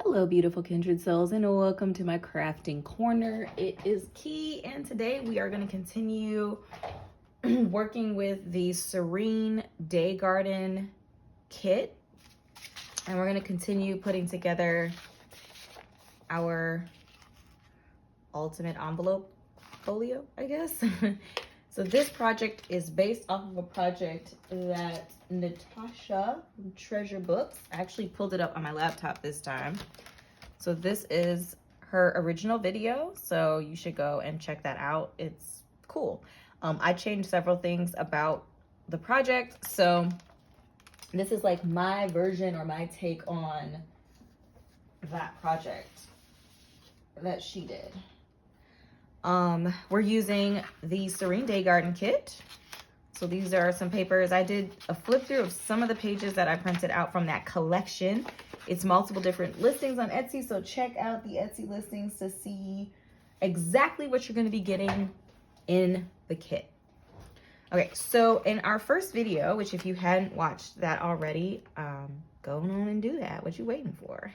Hello, beautiful kindred souls, and welcome to my crafting corner. It is Key, and today we are going to continue working with the Serene Day Garden kit, and we're going to continue putting together our ultimate envelope folio, I guess. So this project is based off of a project that Natasha from Treasure Books, I actually pulled it up on my laptop this time. So this is her original video, so you should go and check that out. It's cool. I changed several things about the project, so this is like my version or my take on that project that she did. We're using the Serene Day Garden kit. So these are some papers. I did a flip through of some of the pages that I printed out from that collection. It's multiple different listings on Etsy, so check out the Etsy listings to see exactly what you're going to be getting in the kit. Okay, so in our first video, which if you hadn't watched that already, go on and do that. What you waiting for?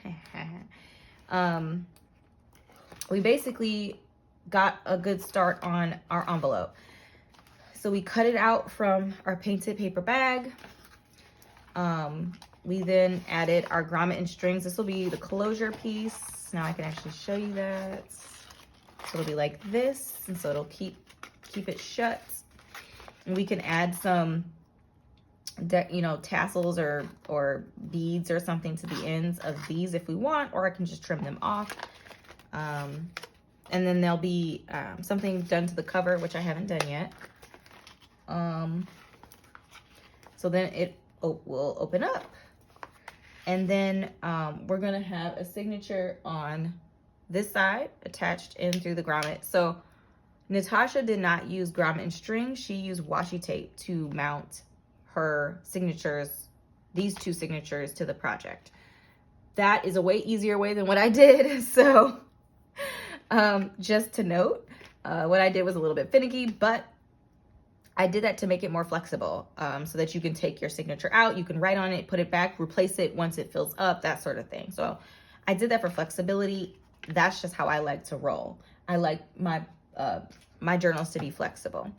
We basically got a good start on our envelope. So we cut it out from our painted paper bag. We then added our grommet and strings. This will be the closure piece. Now I can actually show you that. So it'll be like this, and so it'll keep it shut. And we can add some, tassels or beads or something to the ends of these if we want, or I can just trim them off. And then there'll be something done to the cover, which I haven't done yet. So then it will open up. And then we're going to have a signature on this side attached in through the grommet. So Natasha did not use grommet and string. She used washi tape to mount her signatures, these two signatures, to the project. That is a way easier way than what I did. So just to note, what I did was a little bit finicky, but I did that to make it more flexible, so that you can take your signature out, you can write on it, put it back, replace it once it fills up, that sort of thing. So I did that for flexibility. That's just how I like to roll. I like my journals to be flexible.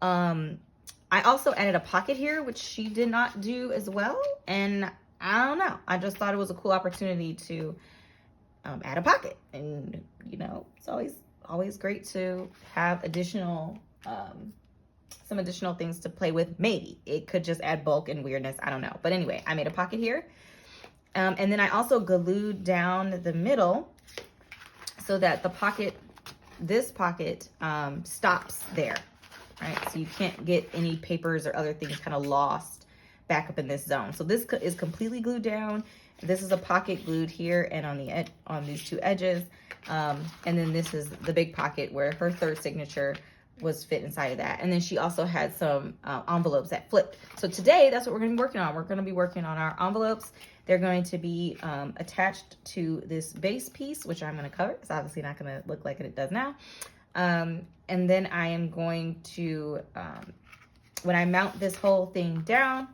I also added a pocket here, which she did not do as well. And I don't know, I just thought it was a cool opportunity to add a pocket. And it's always great to have additional some additional things to play with. Maybe it could just add bulk and weirdness, I don't know. But anyway, I made a pocket here, and then I also glued down the middle so that this pocket stops there, right? So you can't get any papers or other things kind of lost back up in this zone. So this is completely glued down. This is a pocket glued here and on these two edges, and then this is the big pocket where her third signature was fit inside of that. And then she also had some envelopes that flipped. So today, that's what we're gonna be working on. We're gonna be working on our envelopes. They're going to be attached to this base piece, which I'm gonna cover. It's obviously not gonna look like it does now. And then I am going to, when I mount this whole thing down,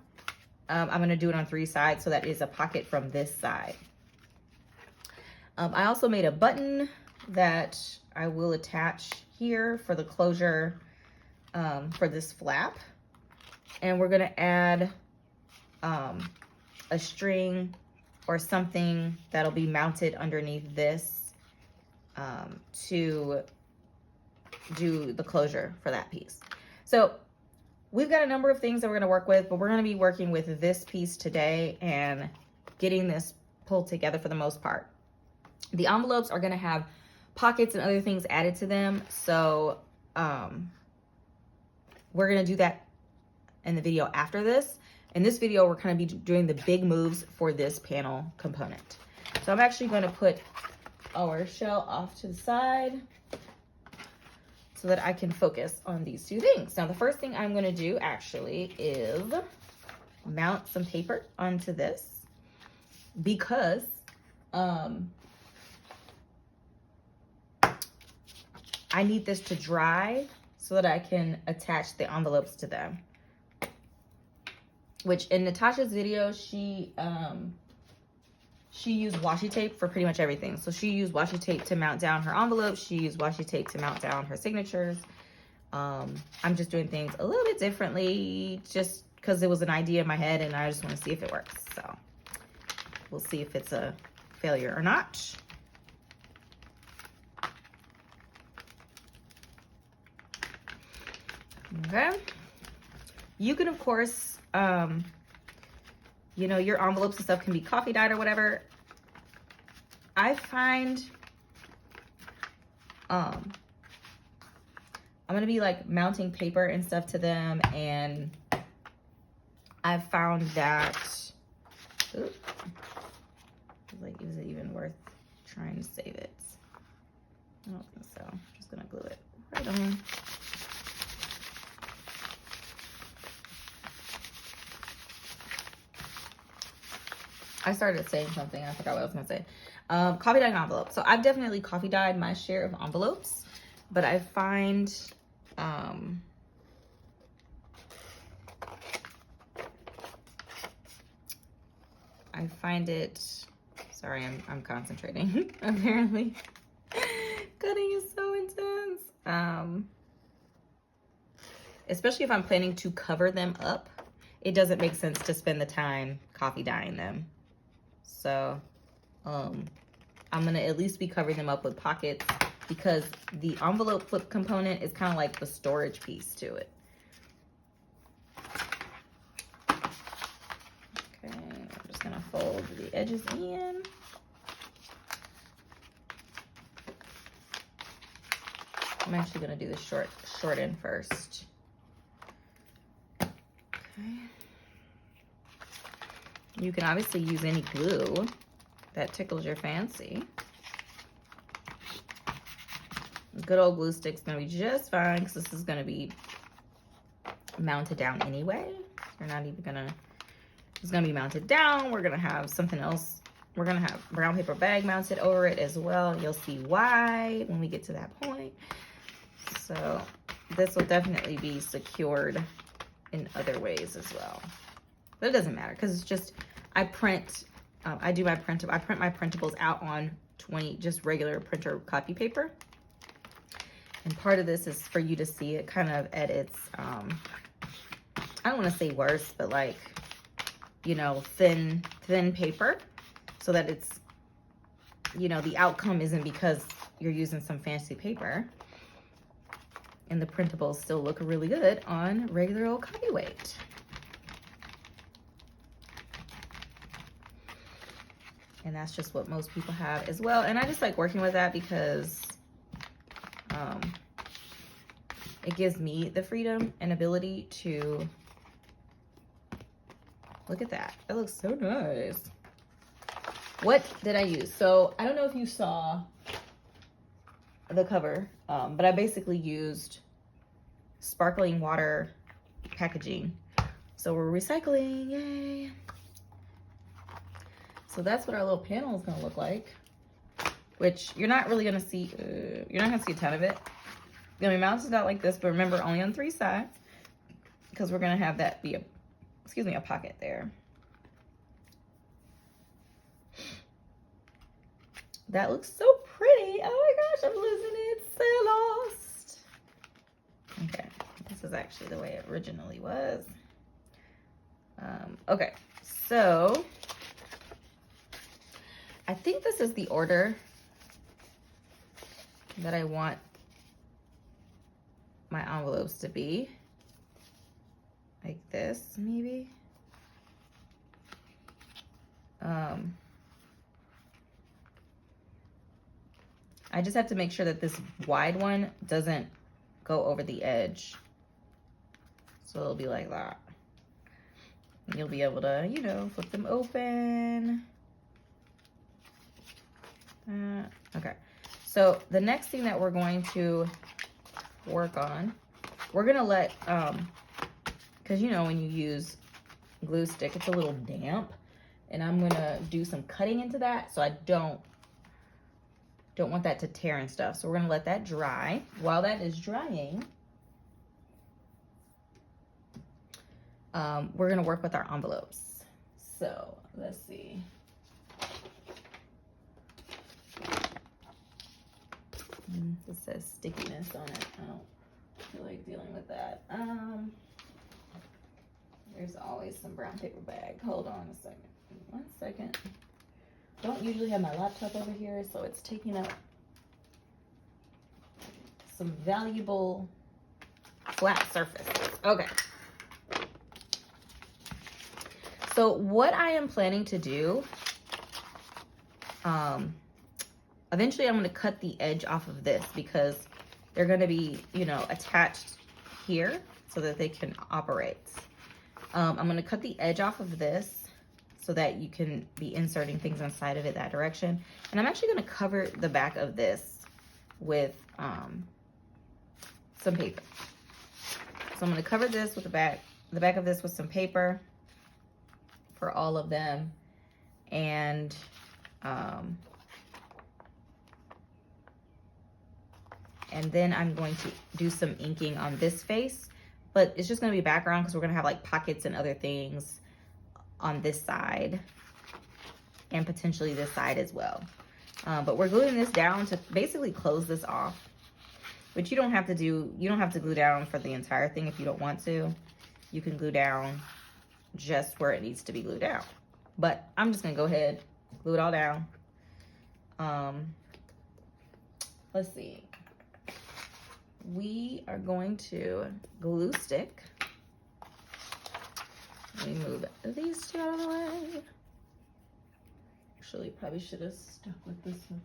I'm gonna do it on 3 sides, so that is a pocket from this side. I also made a button that I will attach here for the closure for this flap. And we're gonna add a string or something that'll be mounted underneath this to do the closure for that piece. So we've got a number of things that we're gonna work with, but we're gonna be working with this piece today and getting this pulled together for the most part. The envelopes are gonna have pockets and other things added to them, so we're gonna do that in the video after this. In this video, we're gonna be doing the big moves for this panel component. So I'm actually gonna put our shell off to the side so that I can focus on these two things. Now, the first thing I'm gonna do actually is mount some paper onto this, because I need this to dry so that I can attach the envelopes to them. Which in Natasha's video, she she used washi tape for pretty much everything. So she used washi tape to mount down her envelopes. She used washi tape to mount down her signatures. I'm just doing things a little bit differently just because it was an idea in my head and I just want to see if it works. So we'll see if it's a failure or not. Okay. You can, of course, you know, your envelopes and stuff can be coffee dyed or whatever. I find, I'm going to be like mounting paper and stuff to them. And I found that, oops, like, is it even worth trying to save it? I don't think so. I'm just going to glue it right on. I started saying something. I forgot what I was going to say. Coffee dyeing envelopes. So I've definitely coffee dyed my share of envelopes, but I find, it, sorry, I'm concentrating. Apparently, cutting is so intense. Especially if I'm planning to cover them up, it doesn't make sense to spend the time coffee dyeing them. So, I'm gonna at least be covering them up with pockets because the envelope flip component is kind of like the storage piece to it. Okay, I'm just gonna fold the edges in. I'm actually gonna do the short end first. Okay. You can obviously use any glue that tickles your fancy. Good old glue stick's gonna be just fine because this is gonna be mounted down anyway. You're not even gonna, it's gonna be mounted down. We're gonna have something else. We're gonna have brown paper bag mounted over it as well. You'll see why when we get to that point. So this will definitely be secured in other ways as well. But it doesn't matter because it's just, I print my printables out on 20 just regular printer copy paper. And part of this is for you to see it kind of at its, I don't want to say worse, but like, you know, thin paper so that it's, you know, the outcome isn't because you're using some fancy paper. And the printables still look really good on regular old copy weight. And that's just what most people have as well. And I just like working with that because it gives me the freedom and ability to, look at that. That looks so nice. What did I use? So I don't know if you saw the cover, but I basically used sparkling water packaging. So we're recycling, yay. So that's what our little panel is gonna look like, which you're not really gonna see, you're not gonna see a ton of it. It's gonna be mounted out like this, but remember only on 3 sides because we're gonna have that be a pocket there. That looks so pretty. Oh my gosh, I'm losing it, so lost. Okay, this is actually the way it originally was. Okay, so I think this is the order that I want my envelopes to be. Like this, maybe. I just have to make sure that this wide one doesn't go over the edge. So it'll be like that. And you'll be able to, you know, flip them open. Okay, so the next thing that we're going to work on, we're gonna let, because you know when you use glue stick, it's a little damp, and I'm gonna do some cutting into that, so I don't want that to tear and stuff. So we're gonna let that dry. While that is drying, we're gonna work with our envelopes. So let's see. This says stickiness on it. I don't feel like dealing with that. There's always some brown paper bag. Hold on a second. 1 second. Don't usually have my laptop over here, so it's taking up some valuable flat surface. Okay. So what I am planning to do, eventually I'm going to cut the edge off of this because they're going to be, you know, attached here so that they can operate. I'm going to cut the edge off of this so that you can be inserting things inside of it that direction. And I'm actually going to cover the back of this with some paper. So I'm going to cover this with the back of this with some paper for all of them. And then I'm going to do some inking on this face, but it's just going to be background because we're going to have like pockets and other things on this side and potentially this side as well. But we're gluing this down to basically close this off, which you don't have to do. You don't have to glue down for the entire thing if you don't want to. You can glue down just where it needs to be glued down. But I'm just going to go ahead, glue it all down. Let's see. We are going to glue stick. Let me move these two out of the way. Actually, probably should have stuck with this one.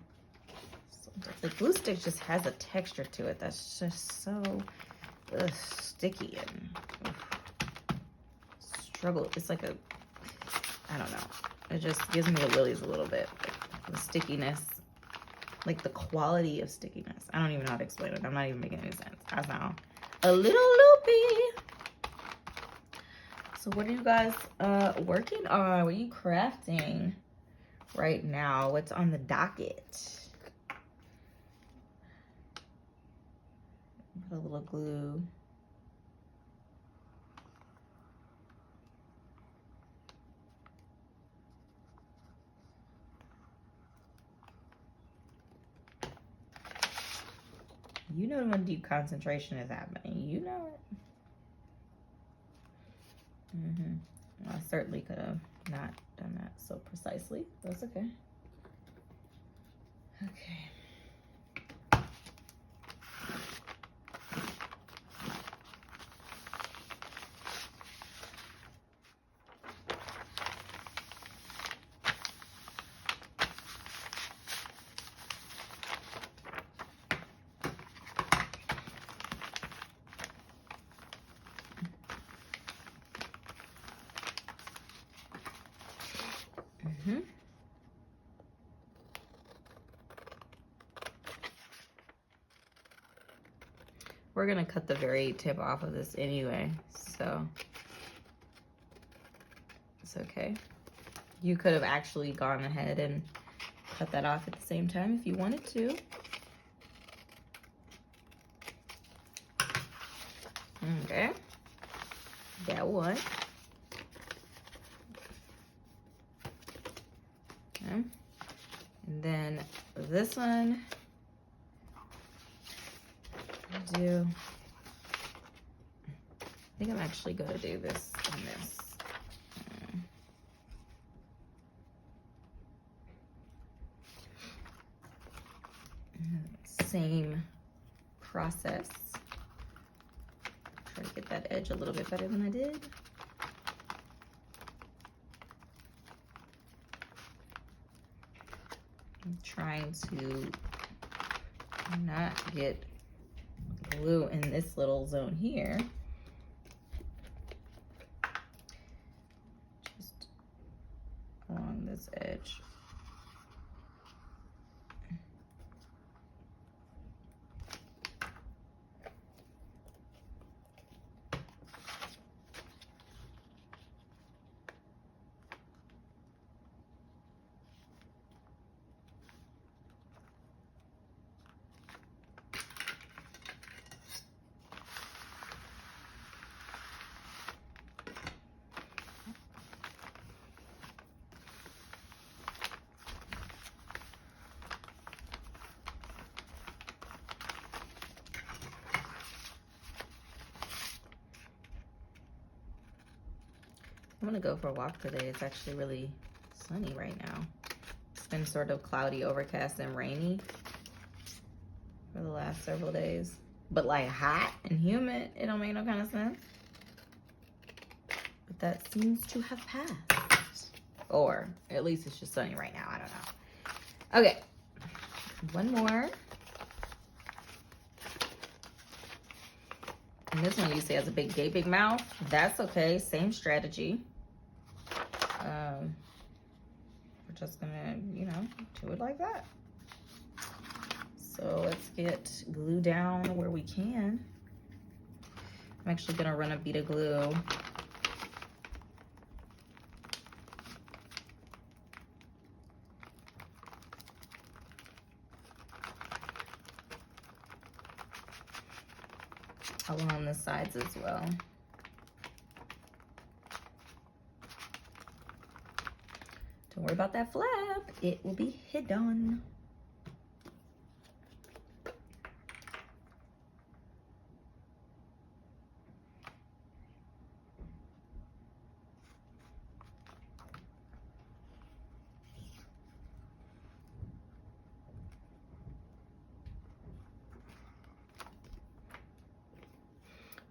The glue stick just has a texture to it that's just so sticky and struggle. It's like I don't know. It just gives me the willies a little bit. The stickiness, like the quality of stickiness. I don't even know how to explain it. I'm not even making any sense. I sound a little loopy. So what are you guys working on? What are you crafting right now? What's on the docket? Put a little glue. You know when deep concentration is happening. You know it. Well, I certainly could have not done that so precisely. That's okay. Okay. We're gonna cut the very tip off of this anyway, so it's okay. You could have actually gone ahead and cut that off at the same time if you wanted to. Okay, that one. Okay. And then this one, I think I'm actually going to do this and this. Same process. Try to get that edge a little bit better than I did. I'm trying to not get glue in this little zone here. Just along this edge. I'm gonna go for a walk today. It's actually really sunny right now. It's been sort of cloudy, overcast, and rainy for the last several days. But like hot and humid, it don't make no kind of sense. But that seems to have passed. Or at least it's just sunny right now, I don't know. Okay, one more. And this one you see has a big gaping mouth. That's okay, same strategy. We're just gonna, you know, do it like that. So let's get glue down where we can. I'm actually gonna run a bead of glue along the sides as well. Don't worry about that flap, it will be hidden.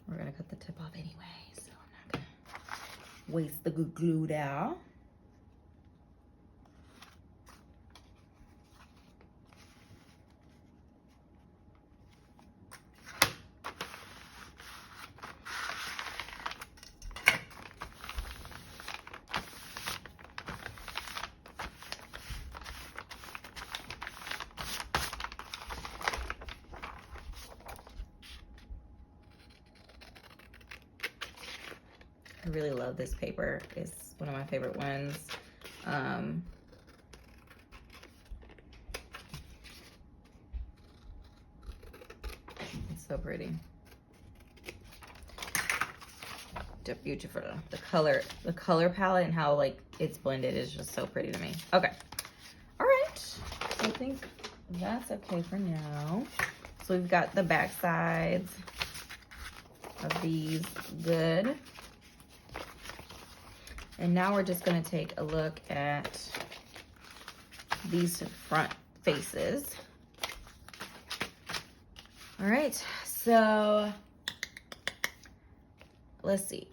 We're gonna cut the tip off anyway, so I'm not gonna waste the good glue there. I really love this paper. It's one of my favorite ones. It's so pretty. Beautiful. The color palette and how like it's blended is just so pretty to me. Okay. All right. So I think that's okay for now. So we've got the back sides of these good. And now we're just gonna take a look at these front faces. All right, so let's see.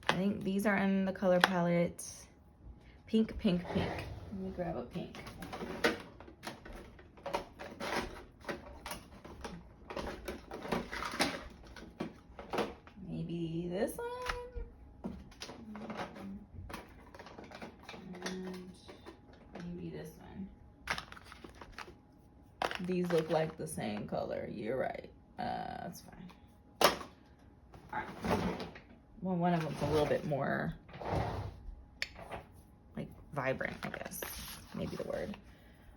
I think these are in the color palette. Pink, pink, pink. Let me grab a pink. Maybe this one. These look like the same color. You're right. That's fine. All right. Well, one of them's a little bit more like vibrant, I guess. Maybe the word.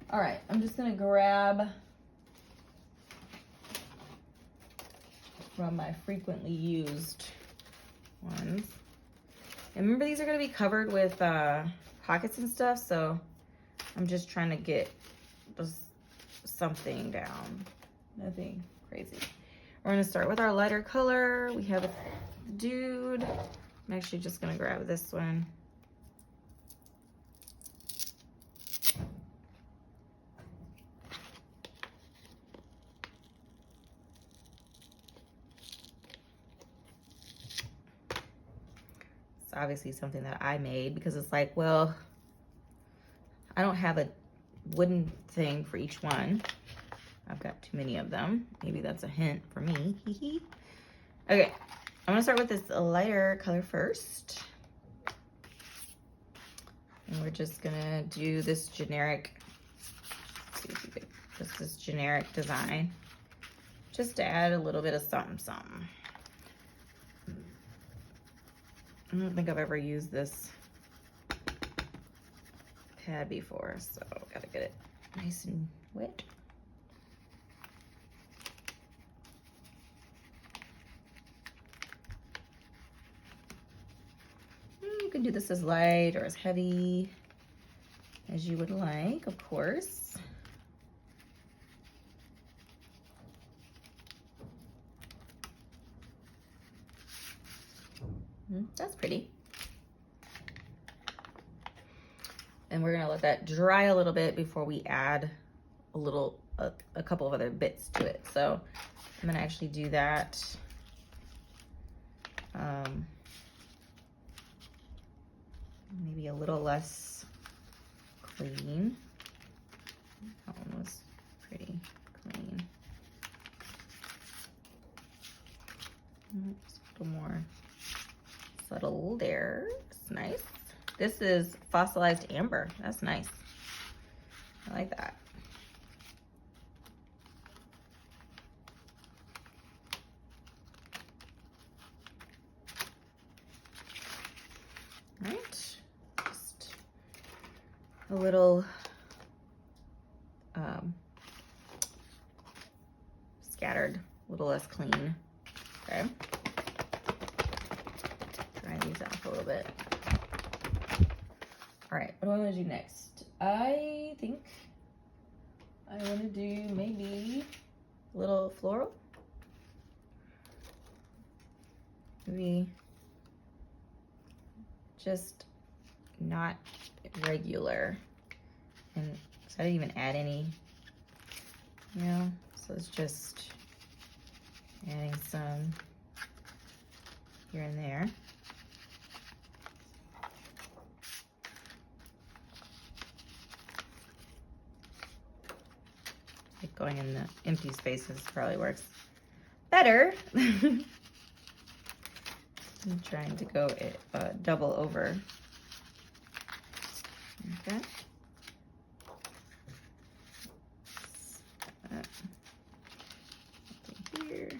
All right. I'm just gonna grab from my frequently used ones. And remember, these are gonna be covered with pockets and stuff, so I'm just trying to get just something down, nothing crazy. We're gonna start with our lighter color. We have a dude. I'm actually just gonna grab this one. It's obviously something that I made because it's like, well, I don't have a wooden thing for each one. I've got too many of them. Maybe that's a hint for me. Okay, I'm gonna start with this lighter color first. And we're just gonna do this generic, just this generic design, just to add a little bit of something, something. I don't think I've ever used this pad before, so gotta get it nice and wet. You can do this as light or as heavy as you would like, of course. That's pretty. And we're gonna let that dry a little bit before we add a couple of other bits to it. So I'm gonna actually do that. Maybe a little less clean. That one was pretty clean. Just a little more subtle there. It's nice. This is fossilized amber. That's nice. I like that. All right. Just a little scattered, a little less clean. Okay. Dry these off a little bit. All right, what do I want to do next? I think I want to do maybe a little floral. Maybe just not regular. And so I didn't even add any, you know, so it's just adding some here and there. Like going in the empty spaces probably works better. I'm trying to go double over. Okay. Something here.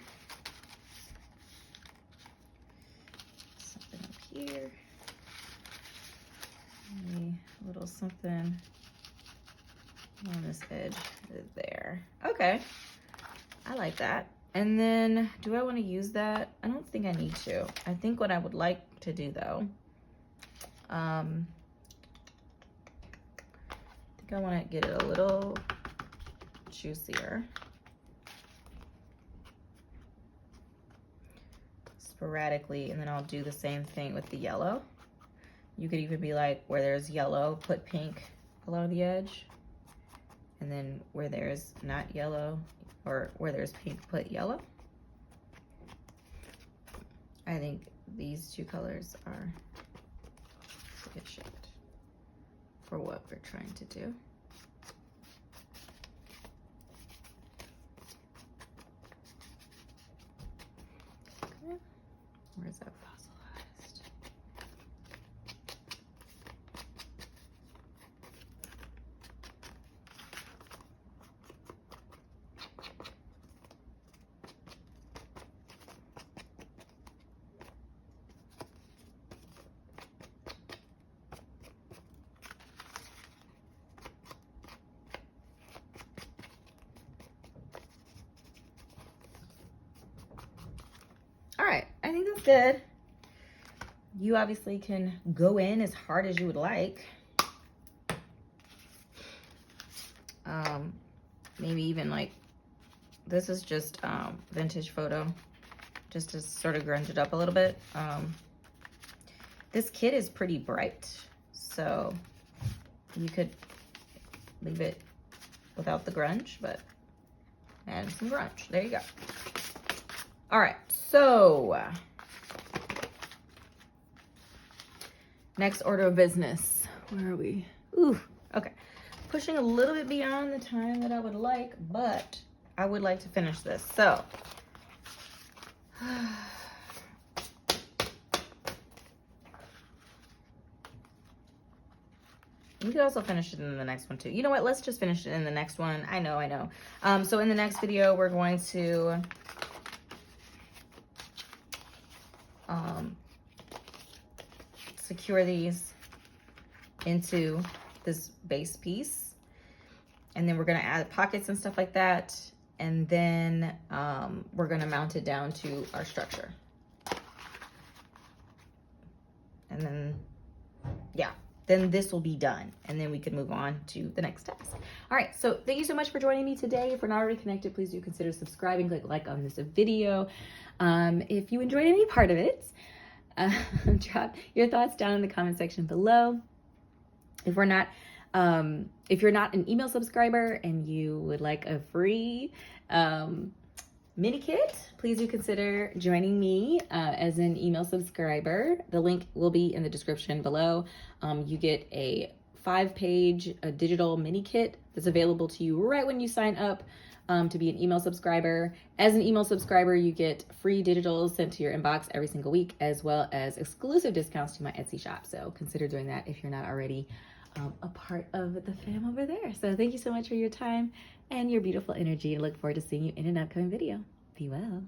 Something up here. Maybe a little something on this edge there. Okay, I like that. And then do I want to use that? I don't think I need to. I think what I would like to do though, I think I want to get it a little juicier. Sporadically, and then I'll do the same thing with the yellow. You could even be like, where there's yellow, put pink along the edge. And then where there's not yellow, or where there's pink, put yellow. I think these two colors are sufficient for what we're trying to do. Okay. Where's that fossilized? All right, I think that's good. You obviously can go in as hard as you would like. Maybe even like, this is just vintage photo, just to sort of grunge it up a little bit. This kit is pretty bright, so you could leave it without the grunge, but add some grunge. There you go. All right, so next order of business. Where are we? Ooh, okay. Pushing a little bit beyond the time that I would like, but I would like to finish this. So, we could also finish it in the next one too. You know what? Let's just finish it in the next one. I know. So in the next video, we're going to secure these into this base piece, and then we're going to add pockets and stuff like that, and then we're going to mount it down to our structure, and then then this will be done, and then we can move on to the next task. All right, so thank you so much for joining me today. If we're not already connected, please do consider subscribing, click like on this video if you enjoyed any part of it. Drop your thoughts down in the comment section below. If you're not an email subscriber and you would like a free mini kit, please do consider joining me as an email subscriber. The link will be in the description below. You get a 5-page digital mini kit that's available to you right when you sign up to be an email subscriber. As an email subscriber, you get free digitals sent to your inbox every single week, as well as exclusive discounts to my Etsy shop. So consider doing that if you're not already a part of the fam over there. So thank you so much for your time and your beautiful energy. I look forward to seeing you in an upcoming video. Be well.